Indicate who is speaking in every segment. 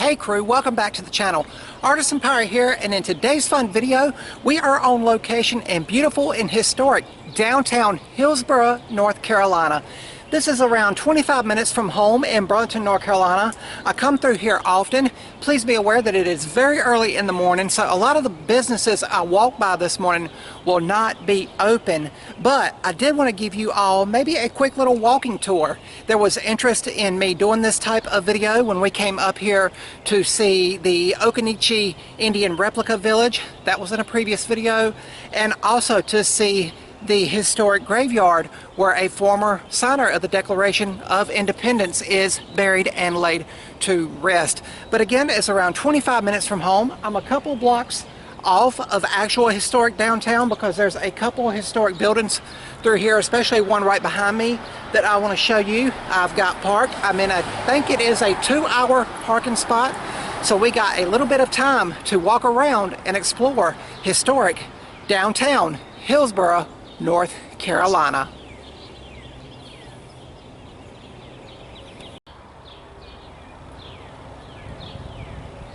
Speaker 1: Hey crew, welcome back to the channel. Artisan Pirate here, and in today's fun video, we are on location in beautiful and historic downtown Hillsborough, North Carolina. This is around 25 minutes from home in Burlington, North Carolina. I come through here often. Please be aware that it is very early in the morning, so a lot of the businesses I walked by this morning will not be open. But I did want to give you all maybe a quick little walking tour. There was interest in me doing this type of video when we came up here to see the Occaneechi Indian Replica Village. That was in a previous video. And also to see the historic graveyard where a former signer of the Declaration of Independence is buried and laid to rest. But again, it's around 25 minutes from home. I'm a couple blocks off of actual historic downtown because there's a couple historic buildings through here, especially one right behind me that I want to show you. I've got parked. I think it is a 2-hour parking spot, so we got a little bit of time to walk around and explore historic downtown Hillsborough, North Carolina.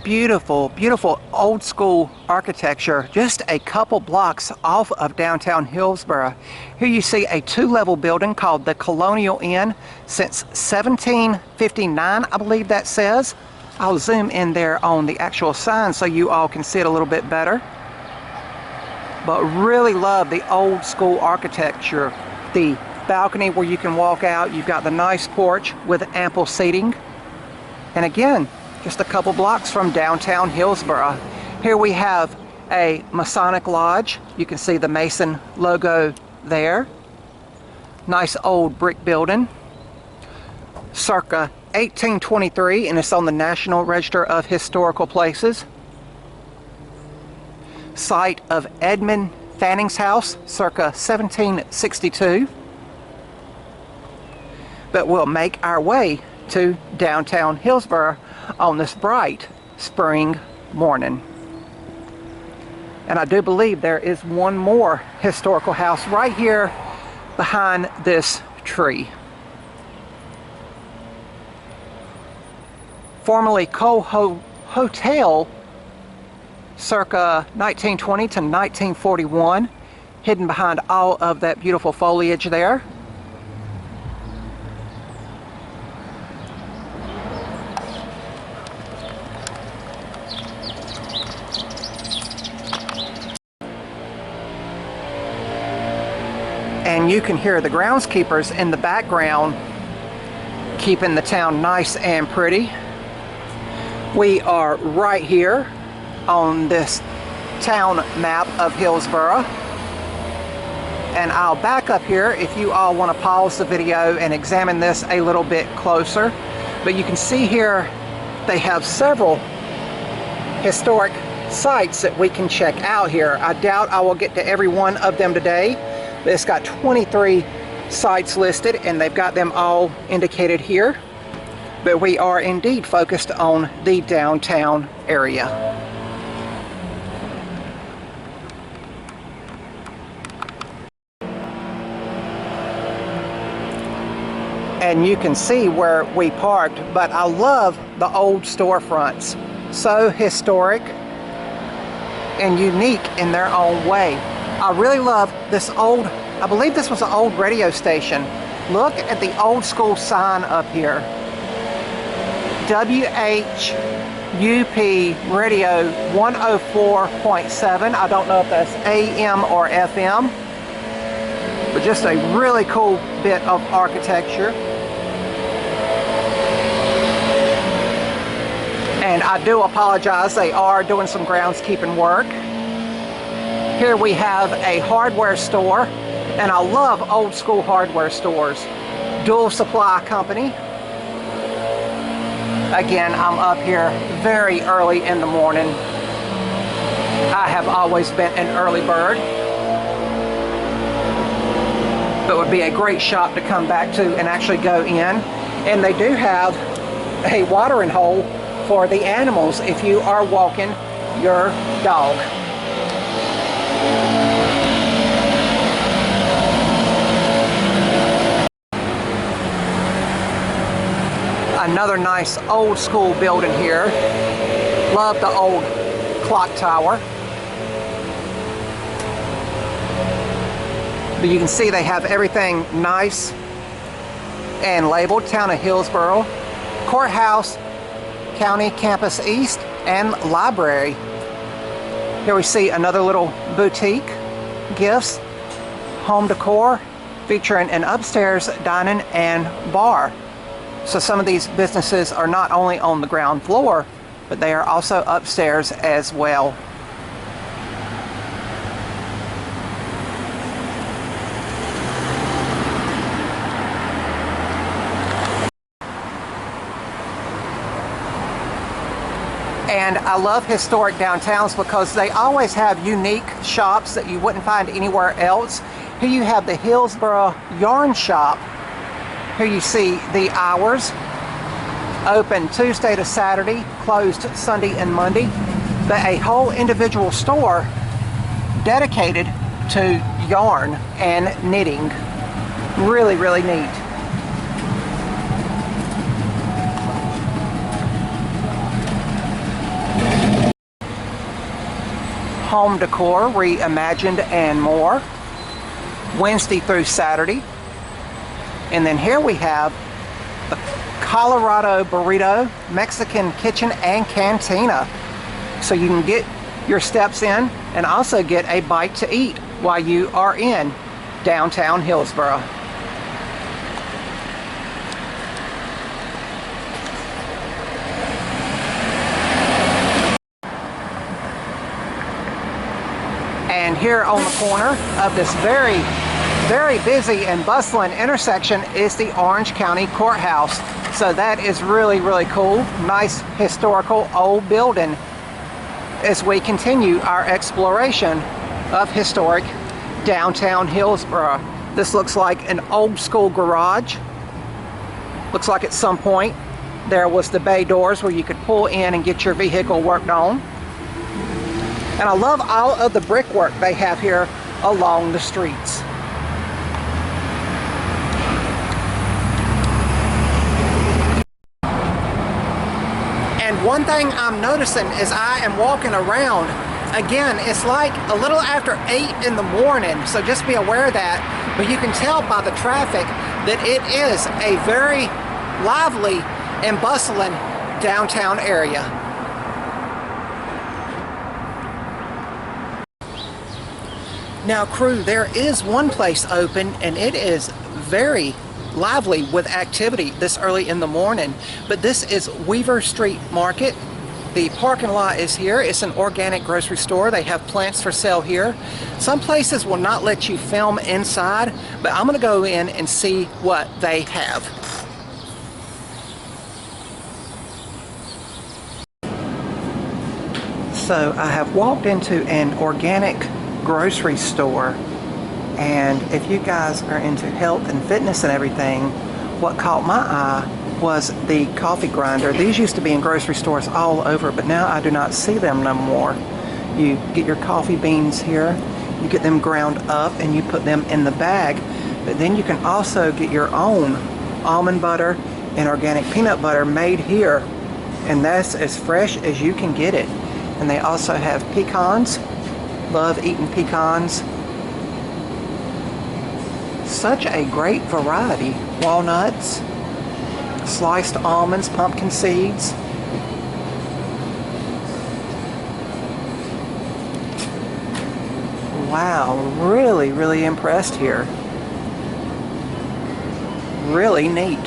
Speaker 1: Beautiful, beautiful old school architecture just a couple blocks off of downtown Hillsborough. Here you see a 2-level building called the Colonial Inn since 1759, I believe that says. I'll zoom in there on the actual sign so you all can see it a little bit better. But really love the old school architecture. The balcony where you can walk out, you've got the nice porch with ample seating. And again, just a couple blocks from downtown Hillsborough. Here we have a Masonic Lodge. You can see the Mason logo there. Nice old brick building. Circa 1823, and it's on the National Register of Historical Places. Site of Edmund Fanning's house, circa 1762. But we'll make our way to downtown Hillsborough on this bright spring morning. And I do believe there is one more historical house right here behind this tree. Formerly Cole Hotel, circa 1920 to 1941, hidden behind all of that beautiful foliage there. And you can hear the groundskeepers in the background keeping the town nice and pretty. We are right here on this town map of Hillsborough, and I'll back up here if you all want to pause the video and examine this a little bit closer. But you can see here they have several historic sites that we can check out here. I doubt I will get to every one of them today, but it's got 23 sites listed and they've got them all indicated here. But we are indeed focused on the downtown area. And you can see where we parked, but I love the old storefronts. So historic and unique in their own way. I really love this old, I believe this was an old radio station. Look at the old school sign up here. WHUP Radio 104.7. I don't know if that's AM or FM, but just a really cool bit of architecture. And I do apologize, they are doing some groundskeeping work. Here we have a hardware store, and I love old school hardware stores. Dual Supply Company. Again, I'm up here very early in the morning. I have always been an early bird. But it would be a great shop to come back to and actually go in. And they do have a watering hole for the animals if you are walking your dog. Another nice old school building here. Love the old clock tower. But you can see they have everything nice and labeled. Town of Hillsborough, Courthouse, County Campus East, and Library. Here we see another little boutique, gifts, home decor, featuring an upstairs dining and bar. So some of these businesses are not only on the ground floor, but they are also upstairs as well. And I love historic downtowns because they always have unique shops that you wouldn't find anywhere else. Here you have the Hillsborough Yarn Shop. Here you see the hours. Open Tuesday to Saturday, closed Sunday and Monday. But a whole individual store dedicated to yarn and knitting. Really, really neat. Home decor, reimagined, and more. Wednesday through Saturday. And then here we have the Colorado Burrito Mexican Kitchen and Cantina. So you can get your steps in and also get a bite to eat while you are in downtown Hillsborough. And here on the corner of this very busy and bustling intersection is the Orange County Courthouse. So that is really, really cool. Nice historical old building as we continue our exploration of historic downtown Hillsborough. This looks like an old school garage. Looks like at some point there was the bay doors where you could pull in and get your vehicle worked on. And I love all of the brickwork they have here along the streets. And one thing I'm noticing as I am walking around, again, it's like a little after 8 in the morning, so just be aware of that. But you can tell by the traffic that it is a very lively and bustling downtown area. Now crew, there is one place open and it is very lively with activity this early in the morning, but this is Weaver Street Market. The parking lot is here. It's an organic grocery store. They have plants for sale here. Some places will not let you film inside, but I'm going to go in and see what they have. So I have walked into an organic grocery store, and if you guys are into health and fitness and everything, what caught my eye was the coffee grinder. These used to be in grocery stores all over, but now I do not see them no more. You get your coffee beans here, you get them ground up and you put them in the bag, but then you can also get your own almond butter and organic peanut butter made here, and that's as fresh as you can get it. And they also have pecans. Love eating pecans. Such a great variety. Walnuts, sliced almonds, pumpkin seeds. Wow, really, really impressed here. Really neat.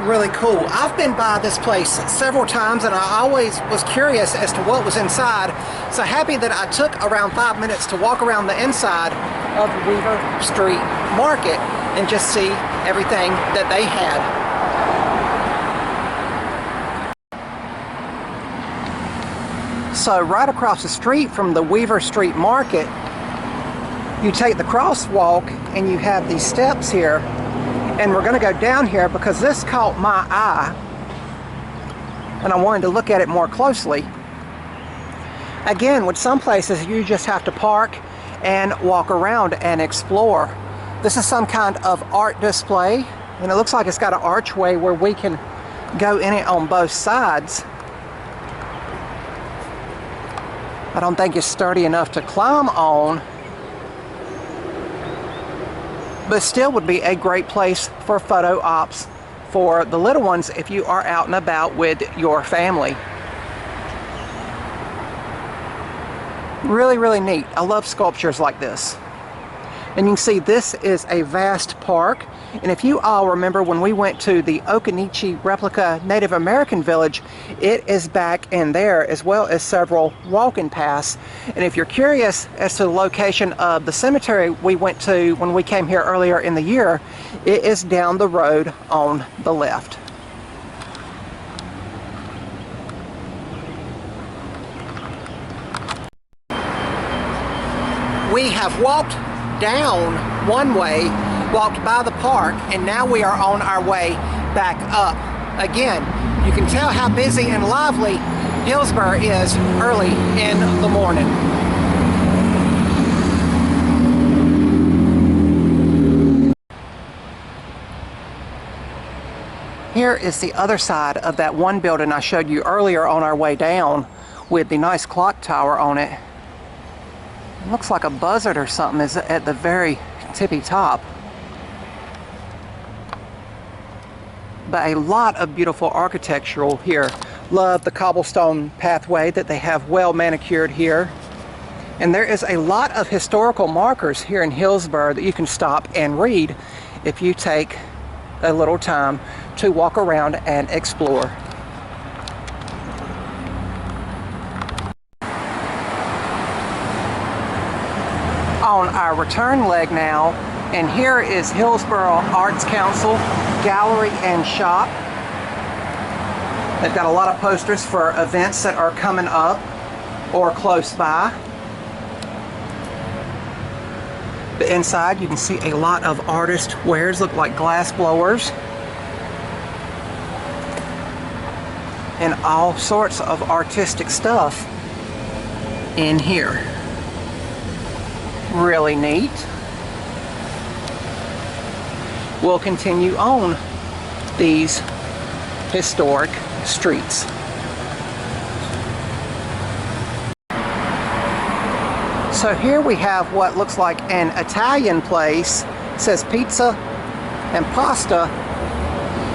Speaker 1: Really cool. I've been by this place several times and I always was curious as to what was inside. So happy that I took around 5 minutes to walk around the inside of Weaver Street Market and just see everything that they had. So right across the street from the Weaver Street Market, you take the crosswalk and you have these steps here. And we're going to go down here because this caught my eye and I wanted to look at it more closely. Again, with some places you just have to park and walk around and explore. This is some kind of art display, and it looks like it's got an archway where we can go in it on both sides. I don't think it's sturdy enough to climb on, but still would be a great place for photo ops for the little ones if you are out and about with your family. Really, really neat. I love sculptures like this. And you can see this is a vast park. And if you all remember when we went to the Occaneechi replica Native American village, it is back in there, as well as several walking paths. And if you're curious as to the location of the cemetery we went to when we came here earlier in the year, it is down the road on the left. We have walked down one way, walked by the park, and now we are on our way back up. Again, you can tell how busy and lively Hillsborough is early in the morning. Here is the other side of that one building I showed you earlier on our way down with the nice clock tower on it. It looks like a buzzard or something is at the very tippy top. But a lot of beautiful architectural here. Love the cobblestone pathway that they have well manicured here. And there is a lot of historical markers here in Hillsborough that you can stop and read if you take a little time to walk around and explore. On our return leg now, and here is Hillsborough Arts Council Gallery and Shop. They've got a lot of posters for events that are coming up or close by. The inside, you can see a lot of artist wares, look like glass blowers, and all sorts of artistic stuff in here. Really neat. We'll continue on these historic streets. So here we have what looks like an Italian place. It says pizza and pasta,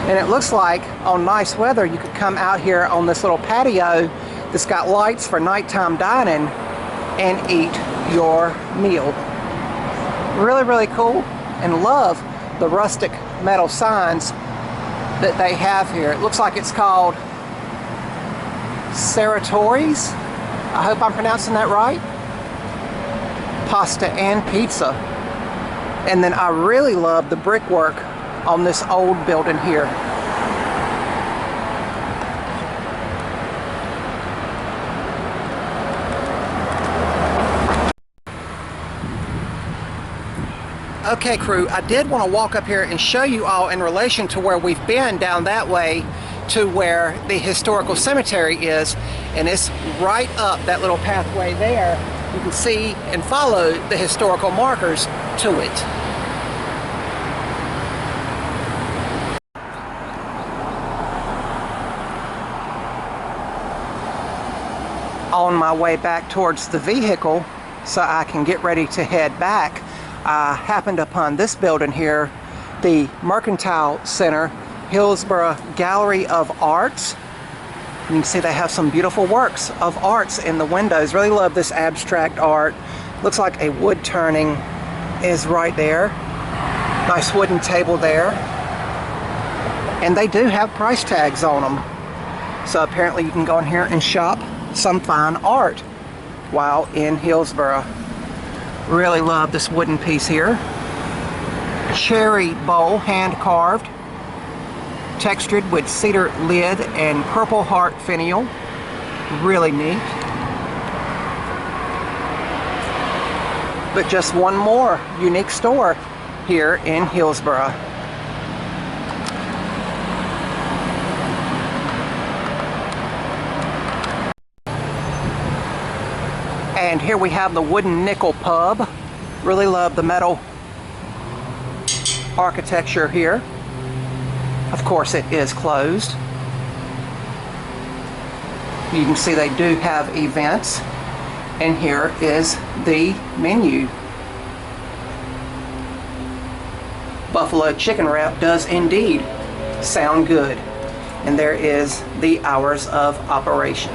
Speaker 1: and it looks like on nice weather you could come out here on this little patio that's got lights for nighttime dining and eat your meal. Really, really cool, and love the rustic metal signs that they have here. It looks like it's called Serratori's. I hope I'm pronouncing that right. Pasta and pizza. And then I really love the brickwork on this old building here. Okay, crew, I did want to walk up here and show you all in relation to where we've been down that way to where the historical cemetery is, and it's right up that little pathway there. You can see and follow the historical markers to it. On my way back towards the vehicle so I can get ready to head back, I happened upon this building here, the Mercantile Center, Hillsborough Gallery of Arts. You can see they have some beautiful works of arts in the windows. Really love this abstract art. Looks like a wood turning is right there. Nice wooden table there. And they do have price tags on them. So apparently you can go in here and shop some fine art while in Hillsborough. Really love this wooden piece here. Cherry bowl, hand carved, textured with cedar lid and purple heart finial. Really neat. But just one more unique store here in Hillsborough. And here we have the wooden nickel pub. Really love the metal architecture here. Of course, it is closed. You can see they do have events. And here is the menu. Buffalo chicken wrap does indeed sound good. And there is the hours of operation.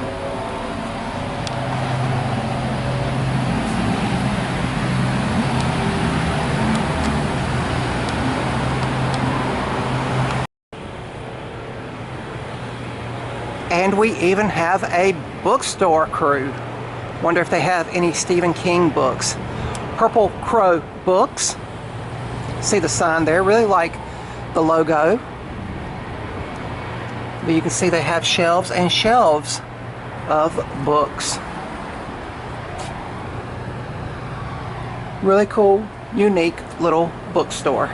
Speaker 1: And we even have a bookstore crew. Wonder if they have any Stephen King books. Purple Crow Books. See the sign there, really like the logo. But you can see they have shelves and shelves of books. Really cool, unique little bookstore.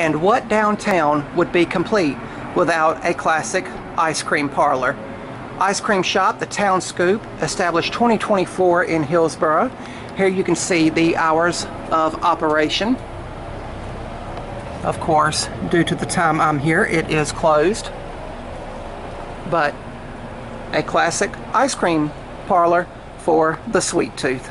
Speaker 1: And what downtown would be complete without a classic ice cream parlor? Ice cream shop, the Town Scoop, established 2024 in Hillsborough. Here you can see the hours of operation. Of course, due to the time I'm here, it is closed. But a classic ice cream parlor for the sweet tooth.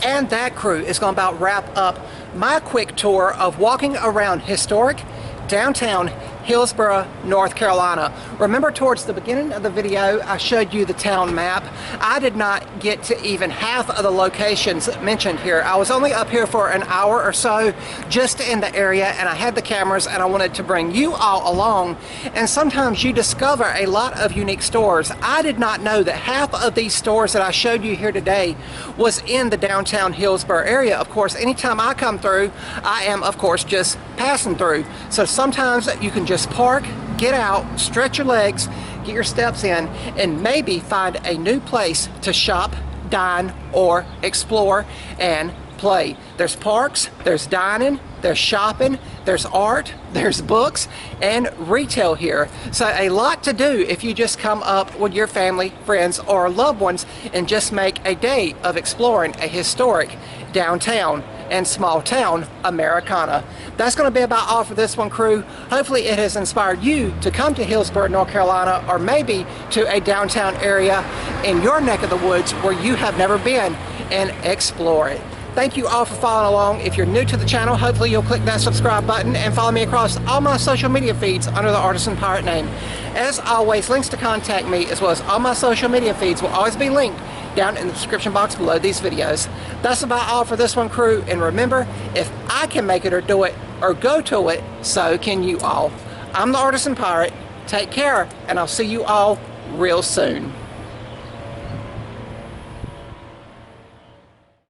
Speaker 1: And that, crew, is going to about wrap up my quick tour of walking around historic downtown Hillsborough, North Carolina. Remember, towards the beginning of the video, I showed you the town map. I did not get to even half of the locations mentioned here. I was only up here for an hour or so, just in the area, and I had the cameras, and I wanted to bring you all along. And sometimes you discover a lot of unique stores. I did not know that half of these stores that I showed you here today was in the downtown Hillsborough area. Of course, anytime I come through, I am, of course, just passing through. So sometimes you can just park, get out, stretch your legs, get your steps in, and maybe find a new place to shop, dine, or explore and play. There's parks, there's dining, there's shopping, there's art, there's books, and retail here. So a lot to do if you just come up with your family, friends, or loved ones and just make a day of exploring a historic downtown and small town Americana. That's going to be about all for this one, crew. Hopefully it has inspired you to come to Hillsborough, North Carolina, or maybe to a downtown area in your neck of the woods where you have never been, and explore it. Thank you all for following along. If you're new to the channel, hopefully you'll click that subscribe button and follow me across all my social media feeds under the Artisan Pirate name. As always, links to contact me as well as all my social media feeds will always be linked down in the description box below these videos. That's about all for this one, crew. And remember, if I can make it or do it or go to it, so can you all. I'm the Artisan Pirate. Take care, and I'll see you all real soon.